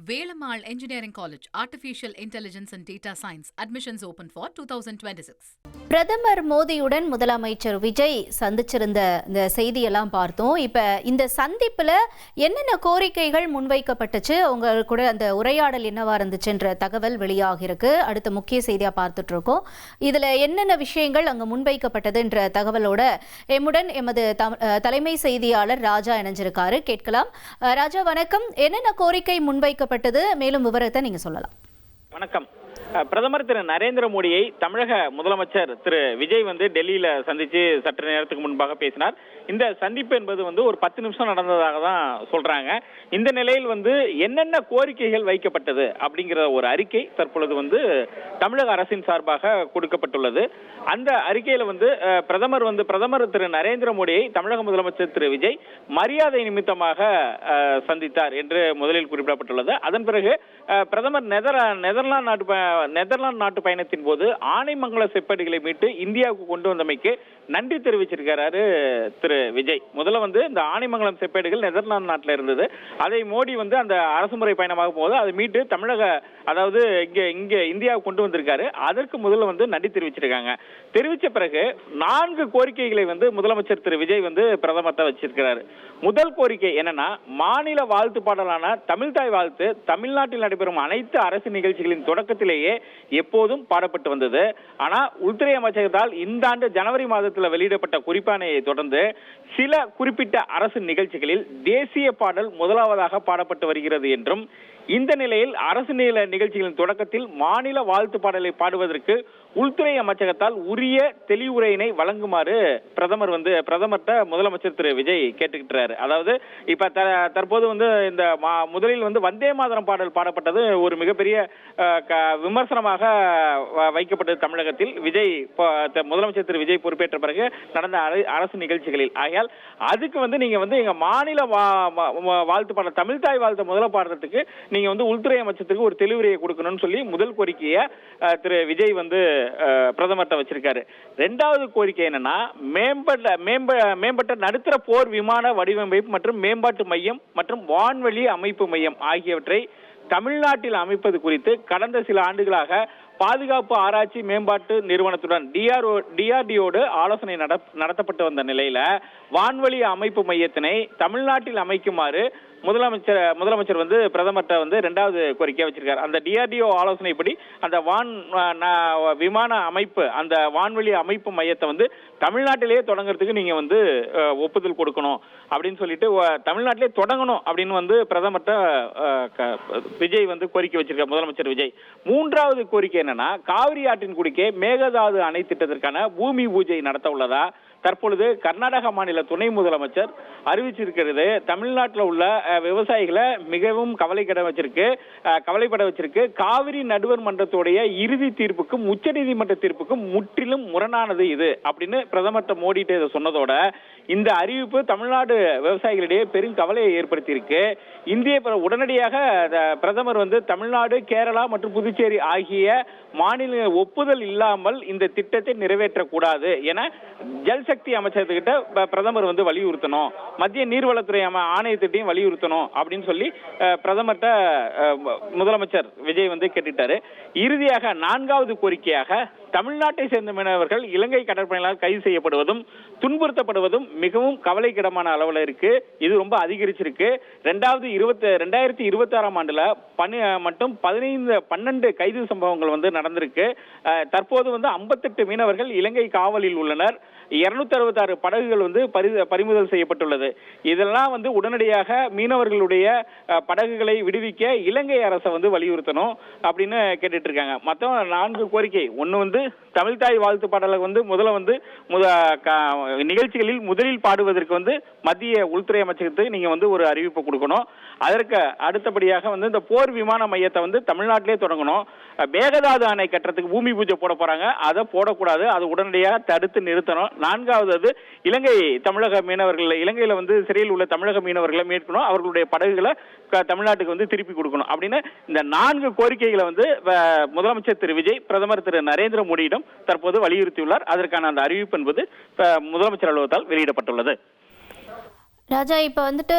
Velamal Engineering College, Artificial Intelligence and Data Science. Admissions open for 2026. பிரதமர் மோடியுடன் முதலமைச்சர் விஜய் சந்திச்சிருந்த இந்த செய்தியெல்லாம் பார்த்தோம். இப்ப இந்த சந்திப்புல என்னென்ன கோரிக்கைகள் முன்வைக்கப்பட்டுச்சு, உங்க கூட அந்த உரையாடல் என்னவா இருந்துச்சுன்ற தகவல் வெளியாகிருக்கு. அடுத்த முக்கிய செய்தியா பார்த்துட்டு இருக்கோம். இதுல என்னென்ன விஷயங்கள் அங்க முன்வைக்கப்பட்டதுன்ற தகவலோட எம்முடன் எமது தலைமை செய்தியாளர் ராஜா இணைஞ்சிருக்காரு. கேட்கலாம். ராஜா வணக்கம். என்னென்ன கோரிக்கை முன்வைக்கப்பட்டது, மேலும் விவரத்தை நீங்க சொல்லலாம். வணக்கம். பிரதமர் திரு நரேந்திர மோடியை தமிழக முதலமைச்சர் திரு விஜய் டெல்லியில சந்திச்சு சற்று நேரத்துக்கு முன்பாக பேசினார். இந்த சந்திப்பு என்பது ஒரு 10 நிமிஷம் நடந்ததாக தான் சொல்றாங்க. இந்த நிலையில் என்னென்ன கோரிக்கைகள் வைக்கப்பட்டது அப்படிங்கிற ஒரு அறிக்கை தற்பொழுது தமிழக அரசின் சார்பாக கொடுக்கப்பட்டுள்ளது. அந்த அறிக்கையில பிரதமர் திரு நரேந்திர மோடியை தமிழக முதலமைச்சர் திரு விஜய் மரியாதை நிமித்தமாக சந்தித்தார் என்று முதலில் குறிப்பிடப்பட்டுள்ளது. அதன் பிறகு பிரதமர் நெதர்லாந்து நாட்டு பயணத்தின் போது ஆனைமங்கல செப்பேடுகளை மீட்டு இந்தியாவுக்கு கொண்டு வந்தமைக்கு நன்றி தெரிவிச்சிருக்கிறாரு திரு விஜய். முதல்ல இந்த ஆனைமங்கலம் செப்பேடுகள் நெதர்லாந்து நாட்டில் இருந்தது. அதை மோடி அந்த அரசுமுறை பயணமாக போது அதை மீட்டு தமிழக, அதாவது இங்க இந்தியாவுக்கு கொண்டு வந்திருக்காரு. அதற்கு முதல்ல நன்றி தெரிவிச்சிருக்காங்க. தெரிவிச்ச பிறகு 4 கோரிக்கைகளை முதலமைச்சர் திரு விஜய் பிரதமர்கிட்ட வச்சிருக்கிறாரு. முதல் கோரிக்கை என்னன்னா, மாநில வாழ்த்து பாடலான தமிழ்தாய் வாழ்த்து தமிழ்நாட்டில் நடைபெறும் அனைத்து அரசு நிகழ்ச்சிகளின் தொடக்கத்திலேயே எப்போதும் பாடப்பட்டு வந்தது. ஆனா உள்துறை அமைச்சகத்தால் இந்த ஆண்டு ஜனவரி மாதத்தில் வெளியிடப்பட்ட குறிப்பாணையை தொடர்ந்து சில குறிப்பிட்ட அரசு நிகழ்ச்சிகளில் தேசிய பாடல் முதலாவதாக பாடப்பட்டு வருகிறது என்றும், இந்த நிலையில் அரசு நிகழ்ச்சிகளின் தொடக்கத்தில் மாநில வாழ்த்து பாடலை பாடுவதற்கு உள்துறை அமைச்சகத்தால் உரிய தெளிவுரையினை வழங்குமாறு பிரதமர்கிட்ட முதலமைச்சர் திரு விஜய் கேட்டுக்கிட்டாரு. அதாவது இப்ப தற்போது இந்த முதலில் வந்தே மாதரம் பாடல் பாடப்பட்டது ஒரு மிகப்பெரிய விமர்சனமாக வைக்கப்பட்டது தமிழகத்தில். முதலமைச்சர் திரு விஜய் பொறுப்பேற்ற பிறகு நடந்த அரசு நிகழ்ச்சிகளில். ஆகையால் அதுக்கு நீங்க எங்க மாநில வாழ்த்து பாடல் தமிழ்தாய் வாழ்த்து முதல்ல பாடுறதுக்கு நீங்க உள்துறை அமைச்சருக்கு ஒரு தெளிவுரையை கொடுக்கணும்னு சொல்லி முதல் கோரிக்கையை திரு விஜய் பிரதமர்கிட்ட வச்சிருக்காரு. 2வது கோரிக்கை என்னன்னா, மேம்பட்ட நடுத்தர போர் விமான வடிவமைப்பு மற்றும் மேம்பாட்டு மையம் மற்றும் வான்வழி அமைப்பு மையம் ஆகியவற்றை தமிழ்நாட்டில் அமைப்பது குறித்து கடந்த சில ஆண்டுகளாக பாதுகாப்பு ஆராய்ச்சி மேம்பாட்டு நிறுவனத்துடன் டிஆர்டிஓடு ஆலோசனை நடத்தப்பட்டு வந்த நிலையில வான்வழி அமைப்பு மையத்தினை தமிழ்நாட்டில் அமைக்குமாறு முதலமைச்சர் பிரதமர்கிட்ட 2வது கோரிக்கையா வச்சிருக்காரு. அந்த டிஆர்டிஓ ஆலோசனைப்படி அந்த விமான அமைப்பு, அந்த வான்வெளி அமைப்பு மையத்தை தமிழ்நாட்டிலேயே தொடங்குறதுக்கு நீங்க ஒப்புதல் கொடுக்கணும் அப்படின்னு சொல்லிட்டு தமிழ்நாட்டிலே தொடங்கணும் அப்படின்னு பிரதமர்கிட்ட விஜய் கோரிக்கை வச்சிருக்காரு முதலமைச்சர் விஜய். 3வது கோரிக்கை என்னன்னா, காவிரி ஆற்றின் குறுக்கே மேகதாது அணை திட்டத்திற்கான பூமி பூஜை நடத்த உள்ளதா தற்பொழுது கர்நாடக மாநில துணை முதலமைச்சர் அறிவிச்சிருக்கிறது. தமிழ்நாட்டில் உள்ள விவசாயிகளை மிகவும் கவலைப்பட வச்சிருக்கு. காவிரி நடுவர் மன்றத்துடைய இறுதி தீர்ப்புக்கும் உச்சநீதிமன்ற தீர்ப்புக்கும் முற்றிலும் முரணானது இது அப்படின்னு பிரதமர் மோடிட்டு இதை சொன்னதோட இந்த அறிவிப்பு தமிழ்நாடு விவசாயிகளிடையே பெரும் கவலையை ஏற்படுத்தியிருக்கு. உடனடியாக பிரதமர் தமிழ்நாடு, கேரளா மற்றும் புதுச்சேரி ஆகிய மாநில ஒப்புதல் இல்லாமல் இந்த திட்டத்தை நிறைவேற்றக்கூடாது என ஜல்சக்தி அமைச்சகத்துக்கிட்ட பிரதமர் வலியுறுத்தணும், மத்திய நீர்வளத்துறை ஆணையத்திட்டையும் வலியுறுத்தணும் அப்படின்னு சொல்லி பிரதமர்கிட்ட முதலமைச்சர் விஜய் கேட்டுட்டாரு. இறுதியாக 4வது கோரிக்கையாக, தமிழ்நாட்டை சேர்ந்த மீனவர்கள் இலங்கை கடற்படையினால் கைது செய்யப்படுவதும் துன்புறுத்தப்படுவதும் மிகவும் கவலைக்கிடமான அளவில் இருக்கு. இது ரொம்ப அதிகரிச்சிருக்கு. 2026ஆம் ஆண்டுல மட்டும் 12 கைது சம்பவங்கள் நடந்திருக்கு. தற்போது 58 மீனவர்கள் இலங்கை காவலில் உள்ளனர். 266 படகுகள் பறிமுதல் செய்யப்பட்டுள்ளது. இதெல்லாம் உடனடியாக மீனவர்களுடைய படகுகளை விடுவிக்க இலங்கை அரசை வலியுறுத்தணும் அப்படின்னு கேட்டுட்டு இருக்காங்க. மொத்தம் 4 கோரிக்கை. ஒன்னு தமிழ்தாய் வாழ்த்து பாடலை நிகழ்ச்சிகளில் முதலில் பாடுவதற்கு மத்திய உள்துறை அமைச்சகத்துக்கு நீங்க ஒரு அறிவிப்பு கொடுக்கணும். அதற்கு அடுத்தபடியாக இந்த போர் விமான மையத்தை தமிழ்நாட்டிலே தொடங்கணும். மேகதாது அணை கட்டுறதுக்கு பூமி பூஜை போட போறாங்க, அதை போடக்கூடாது, அது உடனடியாக தடுத்து நிறுத்தணும். 4வது தமிழக மீனவர்கள், இலங்கையில சிறையில் உள்ள தமிழக மீனவர்களை மீட்கணும், அவர்களுடைய படகுகளை தமிழ்நாட்டுக்கு திருப்பி கொடுக்கணும் அப்படின்னு இந்த 4 கோரிக்கைகளை முதலமைச்சர் திரு விஜய் பிரதமர் திரு நரேந்திர மோடியிடம் தற்போது வலியுறுத்தியுள்ளார். அதற்கான அந்த அறிவிப்பு என்பது முதலமைச்சர் அலுவலகத்தால் வெளியிடப்பட்டுள்ளது. ராஜா, இப்ப வந்துட்டு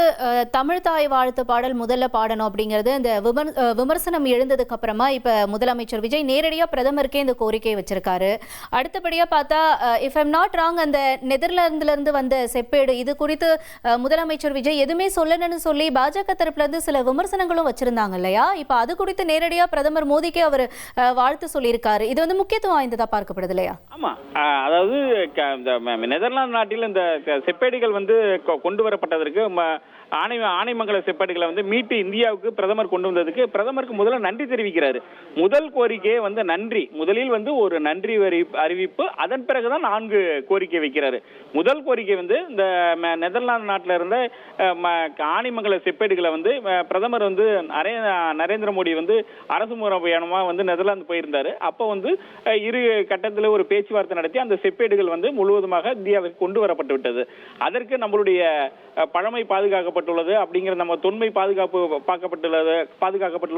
தமிழ் தாய் வாழ்த்து பாடல் முதல்ல பாடணும் அப்படிங்கிறது இந்த விமர்சனம் எழுந்ததுக்கு அப்புறமா இப்ப முதலமைச்சர் விஜய் நேரடியா பிரதமருக்கே இந்த கோரிக்கையை வச்சிருக்காரு. அடுத்தபடியா பார்த்தா இஃப் ஐம் நாட் ராங், அந்த நெதர்லாந்துல இருந்து வந்த செப்பேடு இது குறித்து முதலமைச்சர் விஜய் எதுவுமே சொல்லணும்னு சொல்லி பாஜக தரப்புல இருந்து சில விமர்சனங்களும் வச்சிருந்தாங்க இல்லையா? இப்ப அது குறித்து நேரடியா பிரதமர் மோடிக்கே அவர் வாழ்த்து சொல்லியிருக்காரு. இது வந்து முக்கியத்துவம் வாய்ந்ததா பார்க்கப்படுது இல்லையா? ஆமா, அதாவது இந்த நெதர்லாந்து நாட்டில் இந்த செப்பேடுகள் வந்து கொண்டு வரப்பட்டதற்கு ஆனைமங்கல செப்பேடுகளை வந்து மீட்டு இந்தியாவுக்கு பிரதமர் கொண்டு வந்ததுக்கு பிரதமருக்கு முதல்ல நன்றி தெரிவிக்கிறாரு. முதல் கோரிக்கையே வந்து நன்றி. முதலில் வந்து ஒரு நன்றி அறிவிப்பு, அதன் பிறகுதான் 4 கோரிக்கை வைக்கிறாரு. முதல் கோரிக்கை வந்து இந்த நெதர்லாந்து நாட்டில் இருந்த ஆனைமங்கல செப்பேடுகளை வந்து பிரதமர் வந்து நரேந்திர மோடி வந்து அரசு முறை பயணமா வந்து நெதர்லாந்து போயிருந்தாரு. அப்போ வந்து இரு கட்டத்தில் ஒரு பேச்சுவார்த்தை நடத்தி அந்த செப்பேடுகள் வந்து முழுவதுமாக இந்தியாவிற்கு கொண்டு வரப்பட்டு விட்டது. அதற்கு நம்மளுடைய பழமை பாதுகாக்கப்பட்டுள்ளது அப்படிங்கிற, நம்ம தொன்மை பாதுகாக்கப்பட்டுள்ளது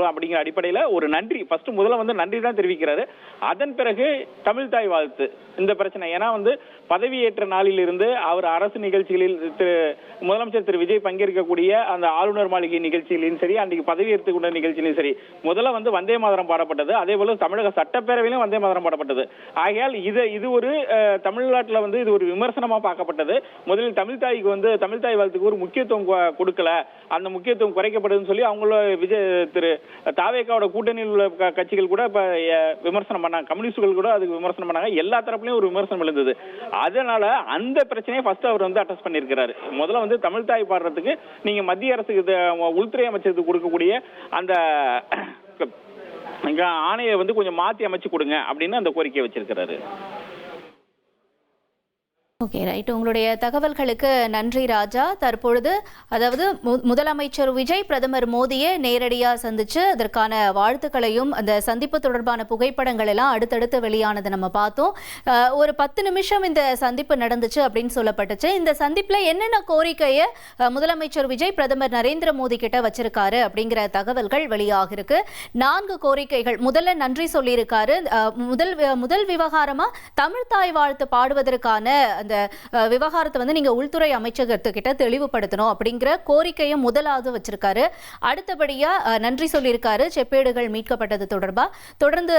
அப்படிங்கிற அடிப்படையில் ஒரு நன்றி முதல்ல வந்து நன்றி தான் தெரிவிக்கிறாரு. அதன் பிறகு தமிழ் தாய் வாழ்த்து இந்த பிரச்சனை. ஏன்னா வந்து பதவியேற்ற நாளில் இருந்து அவர் அரசு நிகழ்ச்சிகளில் முதலமைச்சர் திரு விஜய் பங்கேற்கக்கூடிய அந்த ஆளுநர் மாளிகை நிகழ்ச்சியிலும் சரி, அன்றைக்கு பதவியேற்றுக் கொண்ட நிகழ்ச்சியிலும் சரி, முதல்ல வந்து வந்தே மாதரம் பாடப்பட்டது. அதே போல தமிழக சட்டப்பேரவையிலும் வந்தே மாதரம் பாடப்பட்டது. ஆகையால் இது ஒரு தமிழ்நாட்டில் வந்து இது ஒரு விமர்சனமா பார்க்கப்பட்டது. முதலில் தமிழ் தாய் வாழ்த்துக்கு ஒரு முக்கியத்துவம் கொடுக்கல, அந்த முக்கியத்துவம் குறைக்கப்படுதுன்னு சொல்லி அவங்கள திரு தாவேகாவோட கூட்டணியில் உள்ள கட்சிகள் கூட இப்ப விமர்சனம் பண்ணாங்க, கம்யூனிஸ்டுகள் கூட அதுக்கு விமர்சனம் பண்ணாங்க. எல்லா தரப்புலையும் ஒரு விமர்சனம் எழுந்தது. அதனால அந்த பிரச்சனையை அவர் வந்து அட்ரஸ் பண்ணியிருக்கிறாரு. முதல்ல வந்து தமிழ் தாய் பாடுறதுக்கு நீங்க மத்திய அரசுக்கு உள்துறை அமைச்சருக்கு கொடுக்கக்கூடிய அந்த ஆணையை வந்து கொஞ்சம் மாற்றி அமைச்சு கொடுங்க அப்படின்னு அந்த கோரிக்கையை வச்சிருக்கிறாரு. Okay, right. உங்களுடைய தகவல்களுக்கு நன்றி ராஜா. தற்பொழுது அதாவது முதலமைச்சர் விஜய் பிரதமர் மோடியை நேரடியாக சந்திச்சு அதற்கான வாழ்த்துக்களையும் அந்த சந்திப்பு தொடர்பான புகைப்படங்கள் எல்லாம் அடுத்தடுத்து வெளியானது நம்ம பார்த்தோம். ஒரு 10 நிமிஷம் இந்த சந்திப்பு நடந்துச்சு அப்படின்னு சொல்லப்பட்டுச்சு. இந்த சந்திப்பில் என்னென்ன கோரிக்கையை முதலமைச்சர் விஜய் பிரதமர் நரேந்திர மோடி கிட்ட வச்சிருக்காரு அப்படிங்கிற தகவல்கள் வெளியாக இருக்கு. 4 கோரிக்கைகள். முதல்ல நன்றி சொல்லியிருக்காரு. முதல் விவகாரமா தமிழ் தாய் வாழ்த்து பாடுவதற்கான அந்த விவகாரத்தை வந்து நீங்க உள்துறை அமைச்சகத்துக்கிட்ட தெளிவுபடுத்தணும் அப்படிங்கிற கோரிக்கையை முதலாவது வச்சிருக்காரு. அடுத்தபடியா நன்றி சொல்லியிருக்காரு செப்பேடுகள் மீட்கப்பட்டது தொடர்பா. தொடர்ந்து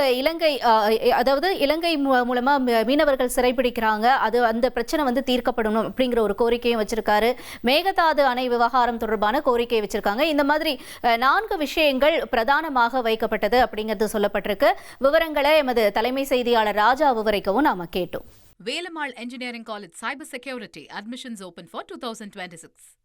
இலங்கை மூலமா மீனவர்கள் சிறைப்பிடிக்கிறாங்க, அது அந்த பிரச்சனை வந்து தீர்க்கப்படணும் அப்படிங்கிற ஒரு கோரிக்கையும் வச்சிருக்காரு. மேகதாது அணை விவகாரம் தொடர்பான கோரிக்கை வச்சிருக்காங்க. இந்த மாதிரி 4 விஷயங்கள் பிரதானமாக வைக்கப்பட்டது அப்படிங்கிறது சொல்லப்பட்டிருக்கு. விவரங்களை எமது தலைமை செய்தியாளர் ராஜா விவரிக்கவும் நாம கேட்டோம். Velamal Engineering College Cyber Security admissions open for 2026.